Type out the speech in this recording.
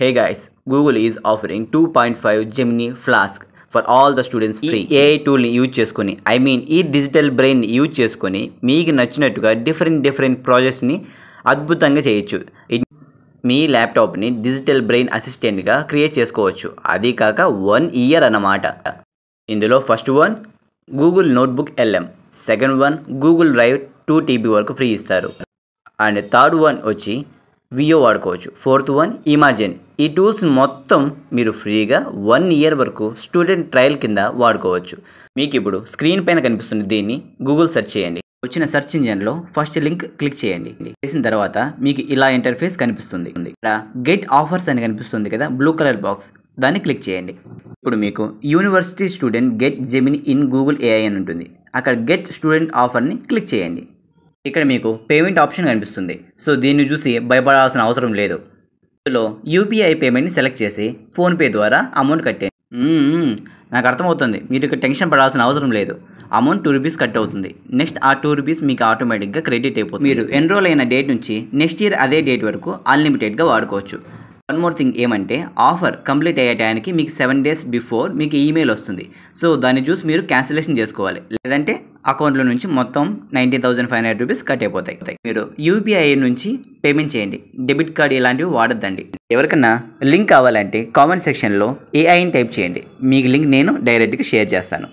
Hey guys, Google is offering 2.5 Gemini Flask for all the students free. ఈ AI టూల్ని use చేసుకొని ఈ digital brain use చేసుకొని మీకు నచ్చినట్టుగా డిఫరెంట్ ప్రాజెక్ట్స్ని అద్భుతంగా చేయొచ్చు. మీ ల్యాప్టాప్ని డిజిటల్ బ్రెయిన్ అసిస్టెంట్గా క్రియేట్ చేసుకోవచ్చు. అది కాక 1 year అన్నమాట. ఇందులో first one Google notebook LM, second one Google drive 2 TB వరకు ఫ్రీ ఇస్తారు. అండ్ థర్డ్ వన్ వచ్చి వియో వాడుకోవచ్చు. Fourth one imagine. ఈ టూల్స్ మొత్తం మీరు ఫ్రీగా 1 year వరకు స్టూడెంట్ ట్రయల్ కింద వాడుకోవచ్చు. మీకు ఇప్పుడు స్క్రీన్ పైన కనిపిస్తుంది, దీన్ని గూగుల్ సెర్చ్ చేయండి. వచ్చిన సెర్చ్ ఇంజన్లో ఫస్ట్ లింక్ క్లిక్ చేయండి. చేసిన తర్వాత మీకు ఇలా ఇంటర్ఫేస్ కనిపిస్తుంది. ఇక్కడ గెట్ ఆఫర్స్ అని కనిపిస్తుంది కదా, బ్లూ కలర్ బాక్స్, దాన్ని క్లిక్ చేయండి. ఇప్పుడు మీకు university student get Gemini in Google AI అని ఉంటుంది. అక్కడ గెట్ స్టూడెంట్ ఆఫర్ని క్లిక్ చేయండి. ఇక్కడ మీకు పేమెంట్ ఆప్షన్ కనిపిస్తుంది. సో దీన్ని చూసి భయపడాల్సిన అవసరం లేదు. ఇందులో UPI పేమెంట్ని సెలెక్ట్ చేసి ఫోన్పే ద్వారా అమౌంట్ కట్టేయండి. నాకు అర్థమవుతుంది, మీరు ఇక్కడ టెన్షన్ పడాల్సిన అవసరం లేదు. అమౌంట్ 2 రూపీస్ కట్ అవుతుంది. నెక్స్ట్ ఆ 2 రూపీస్ మీకు ఆటోమేటిక్గా క్రెడిట్ అయిపోతుంది. మీరు ఎన్రోల్ అయిన డేట్ నుంచి నెక్స్ట్ ఇయర్ అదే డేట్ వరకు అన్లిమిటెడ్గా వాడుకోవచ్చు. వన్ మోర్ థింగ్ ఏమంటే, ఆఫర్ కంప్లీట్ అయ్యే టైంకి మీకు 7 days బిఫోర్ మీకు ఈమెయిల్ వస్తుంది. సో దాన్ని చూసి మీరు క్యాన్సిలేషన్ చేసుకోవాలి. లేదంటే అకౌంట్లో నుంచి మొత్తం 19,500 రూపీస్ కట్ అయిపోతాయి. మీరు UPI నుంచి పేమెంట్ చేయండి. డెబిట్ కార్డ్ ఇలాంటివి వాడద్దండి. ఎవరికన్నా లింక్ కావాలంటే కామెంట్ సెక్షన్లో AIని టైప్ చేయండి. మీకు లింక్ నేను డైరెక్ట్గా షేర్ చేస్తాను.